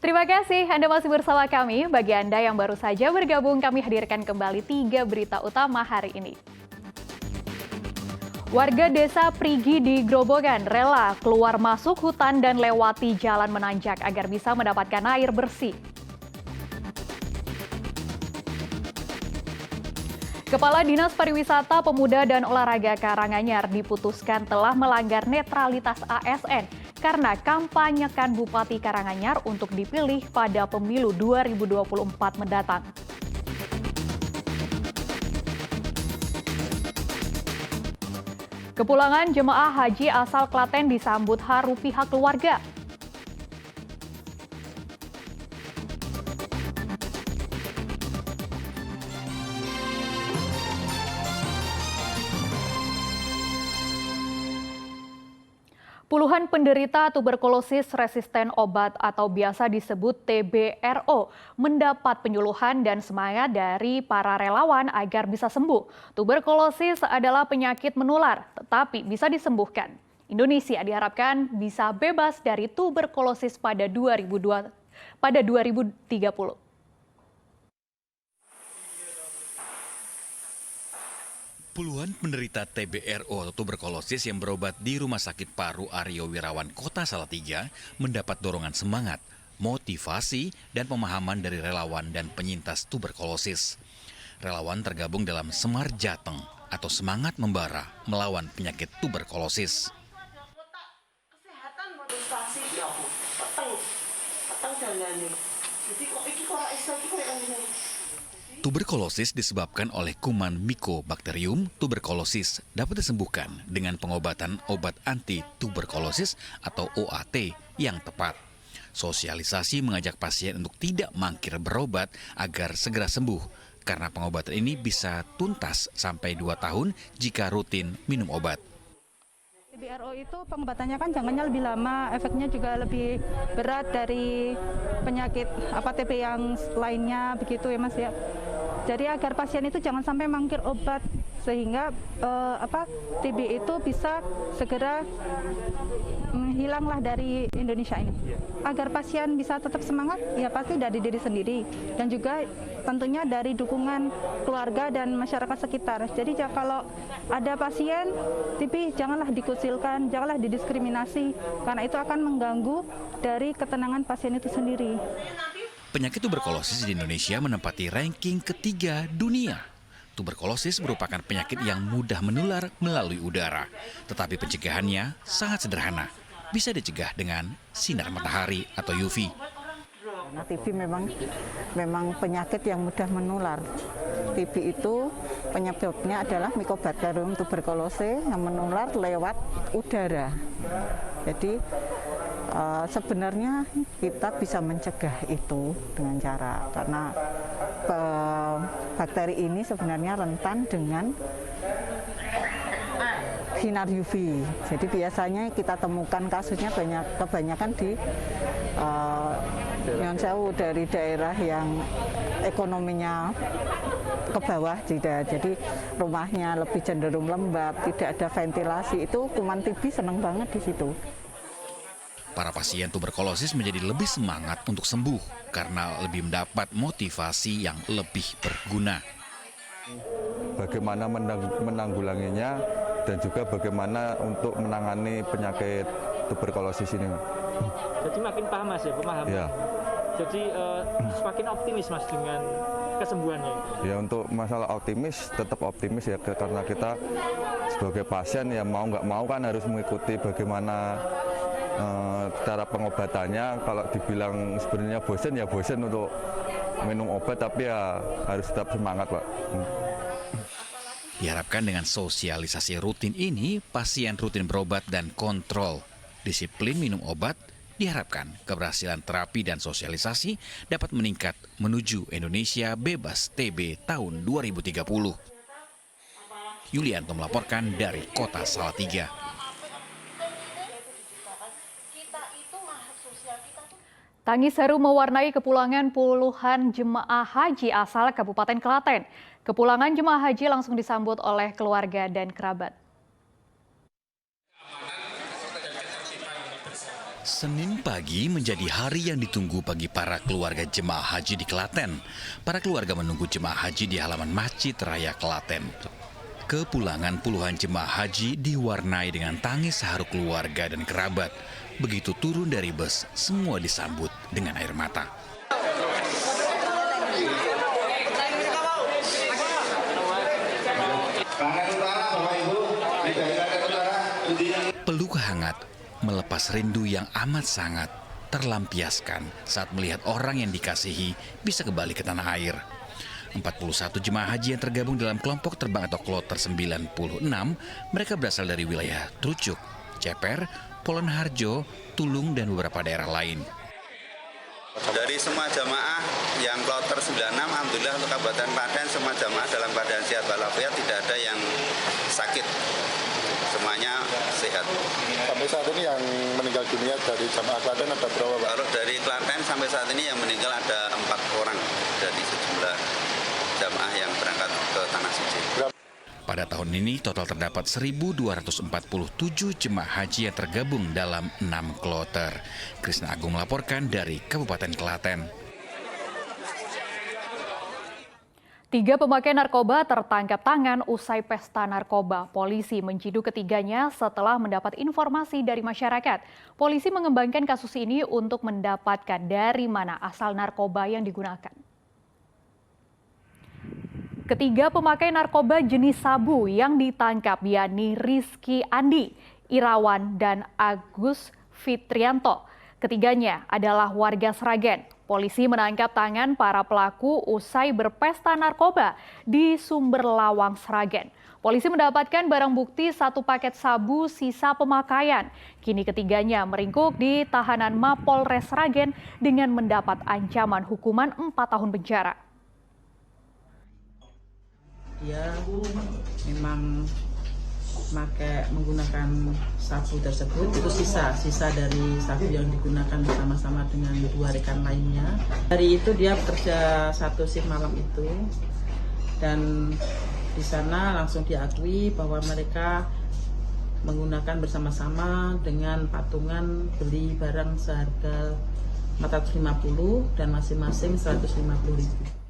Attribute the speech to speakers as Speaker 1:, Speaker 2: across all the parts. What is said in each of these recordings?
Speaker 1: Terima kasih Anda masih bersama kami. Bagi Anda yang baru saja bergabung, kami hadirkan kembali 3 berita utama hari ini. Warga desa Prigi di Grobogan rela keluar masuk hutan dan lewati jalan menanjak agar bisa mendapatkan air bersih. Kepala Dinas Pariwisata, Pemuda dan Olahraga Karanganyar diputuskan telah melanggar netralitas ASN karena kampanyekan Bupati Karanganyar untuk dipilih pada pemilu 2024 mendatang. Kepulangan jemaah haji asal Klaten disambut haru pihak keluarga. Puluhan penderita tuberkulosis resisten obat atau biasa disebut TBRO mendapat penyuluhan dan semangat dari para relawan agar bisa sembuh. Tuberkulosis adalah penyakit menular, tetapi bisa disembuhkan. Indonesia diharapkan bisa bebas dari tuberkulosis pada 2030.
Speaker 2: Puluhan penderita TBRO atau tuberkulosis yang berobat di Rumah Sakit Paru Aryo Wirawan Kota Salatiga mendapat dorongan semangat, motivasi, dan pemahaman dari relawan dan penyintas tuberkulosis. Relawan tergabung dalam Semar Jateng atau Semangat Membara melawan penyakit tuberkulosis. Tuberkulosis disebabkan oleh kuman Mycobacterium tuberculosis, dapat disembuhkan dengan pengobatan obat anti-tuberkulosis atau OAT yang tepat. Sosialisasi mengajak pasien untuk tidak mangkir berobat agar segera sembuh, karena pengobatan ini bisa tuntas sampai 2 tahun jika rutin minum obat.
Speaker 3: TBRO itu pengobatannya kan jangkanya lebih lama, efeknya juga lebih berat dari penyakit TB yang lainnya, begitu ya Mas ya. Jadi agar pasien itu jangan sampai mangkir obat sehingga TB itu bisa segera hilanglah dari Indonesia ini. Agar pasien bisa tetap semangat, ya pasti dari diri sendiri dan juga tentunya dari dukungan keluarga dan masyarakat sekitar. Jadi kalau ada pasien TB janganlah dikucilkan, janganlah didiskriminasi karena itu akan mengganggu dari ketenangan pasien itu sendiri.
Speaker 2: Penyakit tuberkulosis di Indonesia menempati ranking ketiga dunia. Tuberkulosis merupakan penyakit yang mudah menular melalui udara, tetapi pencegahannya sangat sederhana. Bisa dicegah dengan sinar matahari atau UV.
Speaker 4: Nah, TB memang penyakit yang mudah menular. TB itu penyebabnya adalah Mycobacterium tuberculosis yang menular lewat udara. Jadi sebenarnya kita bisa mencegah itu dengan cara karena bakteri ini sebenarnya rentan dengan sinar UV. Jadi biasanya kita temukan kasusnya kebanyakan di Nyon Sewu, dari daerah yang ekonominya ke bawah, jadi rumahnya lebih cenderung lembab, tidak ada ventilasi, itu kuman TB senang banget di situ.
Speaker 2: Para pasien tuberkulosis menjadi lebih semangat untuk sembuh karena lebih mendapat motivasi yang lebih berguna.
Speaker 5: Bagaimana menanggulanginya dan juga bagaimana untuk menangani penyakit tuberkulosis ini.
Speaker 6: Jadi makin paham Mas ya, pemahaman. Ya. Jadi semakin optimis Mas dengan kesembuhannya.
Speaker 5: Ya, untuk masalah optimis, tetap optimis ya, karena kita sebagai pasien ya mau nggak mau kan harus mengikuti bagaimana cara pengobatannya. Kalau dibilang sebenarnya bosen ya bosen untuk minum obat, tapi ya harus tetap semangat Pak.
Speaker 2: Diharapkan dengan sosialisasi rutin ini, pasien rutin berobat dan kontrol disiplin minum obat. Diharapkan keberhasilan terapi dan sosialisasi dapat meningkat menuju Indonesia bebas TB tahun 2030. Yulianto melaporkan dari Kota Salatiga.
Speaker 1: Tangis haru mewarnai kepulangan puluhan jemaah haji asal Kabupaten Klaten. Kepulangan jemaah haji langsung disambut oleh keluarga dan kerabat.
Speaker 2: Senin pagi menjadi hari yang ditunggu bagi para keluarga jemaah haji di Klaten. Para keluarga menunggu jemaah haji di halaman Masjid Raya Klaten. Kepulangan puluhan jemaah haji diwarnai dengan tangis haru keluarga dan kerabat. Begitu turun dari bus, semua disambut dengan air mata. Peluk hangat, melepas rindu yang amat sangat, terlampiaskan saat melihat orang yang dikasihi bisa kembali ke tanah air. 41 jemaah haji yang tergabung dalam kelompok terbang atau kloter 96, mereka berasal dari wilayah Trucuk, Ceper, Polonharjo, Tulung, dan beberapa daerah lain.
Speaker 7: Dari semua jamaah yang kloter 96, alhamdulillah untuk Kabupaten Klaten semua jamaah dalam keadaan sehat walafiat, tidak ada yang sakit. Semuanya sehat.
Speaker 8: Sampai saat ini yang meninggal dunia dari jamaah Klaten ada berapa, Pak?
Speaker 7: Kalau dari Klaten sampai saat ini yang meninggal ada 4 orang dari sejumlah jamaah yang berangkat ke Tanah Suci.
Speaker 2: Pada tahun ini total terdapat 1.247 jemaah haji yang tergabung dalam 6 kloter. Krisna Agung melaporkan dari Kabupaten Klaten.
Speaker 1: 3 pemakai narkoba tertangkap tangan usai pesta narkoba. Polisi menciduk ketiganya setelah mendapat informasi dari masyarakat. Polisi mengembangkan kasus ini untuk mendapatkan dari mana asal narkoba yang digunakan. Ketiga pemakai narkoba jenis sabu yang ditangkap yakni Rizky Andi, Irawan, dan Agus Fitrianto. Ketiganya adalah warga Sragen. Polisi menangkap tangan para pelaku usai berpesta narkoba di Sumberlawang, Sragen. Polisi mendapatkan barang bukti 1 paket sabu sisa pemakaian. Kini ketiganya meringkuk di tahanan Mapolres Sragen dengan mendapat ancaman hukuman 4 tahun penjara.
Speaker 9: Dia memang menggunakan sabu tersebut, itu sisa dari sabu yang digunakan bersama-sama dengan 2 rekan lainnya. Dari itu dia bekerja 1 shift malam itu, dan di sana langsung diakui bahwa mereka menggunakan bersama-sama dengan patungan beli barang seharga 450 dan masing-masing 150.000.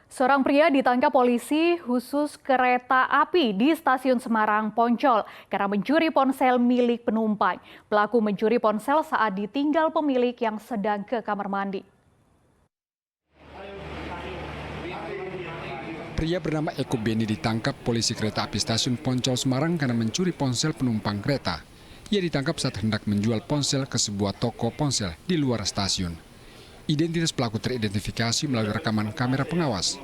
Speaker 1: Seorang pria ditangkap polisi khusus kereta api di stasiun Semarang Poncol karena mencuri ponsel milik penumpang. Pelaku mencuri ponsel saat ditinggal pemilik yang sedang ke kamar mandi.
Speaker 10: Pria bernama Eko Beni ditangkap polisi kereta api stasiun Poncol Semarang karena mencuri ponsel penumpang kereta. Ia ditangkap saat hendak menjual ponsel ke sebuah toko ponsel di luar stasiun. Identitas pelaku teridentifikasi melalui rekaman kamera pengawas.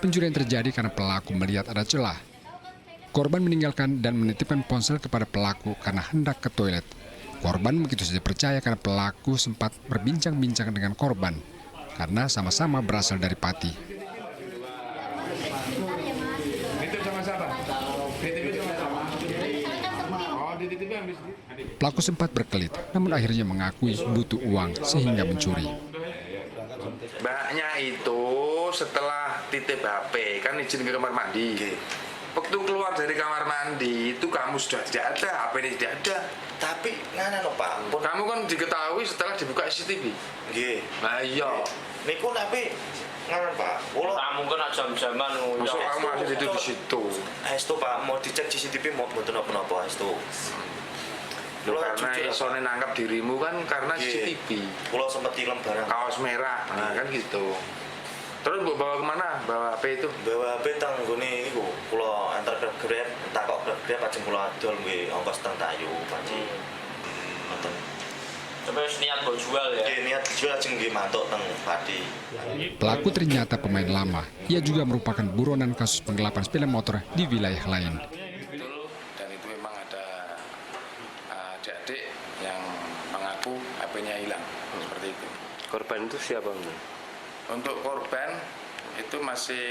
Speaker 10: Pencurian terjadi karena pelaku melihat ada celah. Korban meninggalkan dan menitipkan ponsel kepada pelaku karena hendak ke toilet. Korban begitu saja percaya karena pelaku sempat berbincang-bincang dengan korban karena sama-sama berasal dari Pati. Pelaku sempat berkelit, namun akhirnya mengakui butuh uang sehingga mencuri.
Speaker 11: Mbaknya itu setelah titip HP kan izin ke kamar mandi. Waktu keluar dari kamar mandi itu kamu sudah tidak ada, HP ini tidak ada.
Speaker 12: Tapi ngana lho Pak.
Speaker 11: Kamu kan diketahui setelah dibuka CCTV.
Speaker 12: Nggih.
Speaker 11: Nah iya.
Speaker 12: Niku tapi ngana Pak.
Speaker 6: Kamu kan jam-jaman
Speaker 11: masuk kamu masih di situ.
Speaker 12: Estu Pak, mau dicek CCTV mau mboten napa-napa estu.
Speaker 11: Karena isone nangkap dirimu kan karena CCTV.
Speaker 12: Pulau sempat hilang barang.
Speaker 11: Kaos merah, nah kan gitu. Terus bawa kemana? Bawa HP itu?
Speaker 12: Bawa HP tang gone iku. Pulau antar Grab, takok Grab ajeng pulau adol nggih ongkos teng Tayu, Panci. Ngoten.
Speaker 6: Terus niat mau jual ya?
Speaker 12: Niat jual ajeng nggih mantuk teng Pati.
Speaker 10: Pelaku ternyata pemain lama. Ia juga merupakan buronan kasus penggelapan sepeda motor di wilayah lain.
Speaker 11: Adik yang mengaku HP-nya hilang seperti itu.
Speaker 13: Korban itu siapa?
Speaker 11: Untuk korban itu masih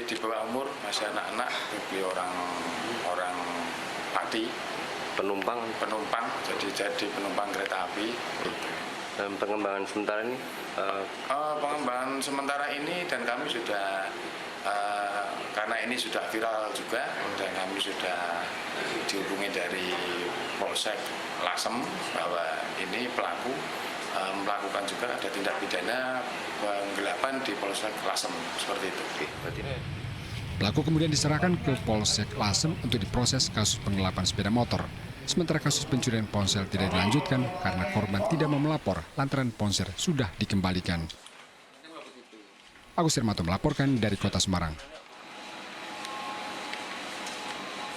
Speaker 11: di bawah umur, masih anak-anak, jadi orang Pati.
Speaker 13: Penumpang,
Speaker 11: jadi penumpang kereta api.
Speaker 13: Dan pengembangan sementara ini?
Speaker 11: Pengembangan sementara ini dan kami sudah karena ini sudah viral juga dan kami sudah dihubungi dari Polsek Lasem bahwa
Speaker 14: ini pelaku melakukan juga ada tindak pidana penggelapan di Polsek Lasem seperti itu.
Speaker 10: Pelaku kemudian diserahkan ke Polsek Lasem untuk diproses kasus penggelapan sepeda motor. Sementara kasus pencurian ponsel tidak dilanjutkan karena korban tidak mau melapor lantaran ponsel sudah dikembalikan. Agus Hermanto melaporkan dari Kota Semarang.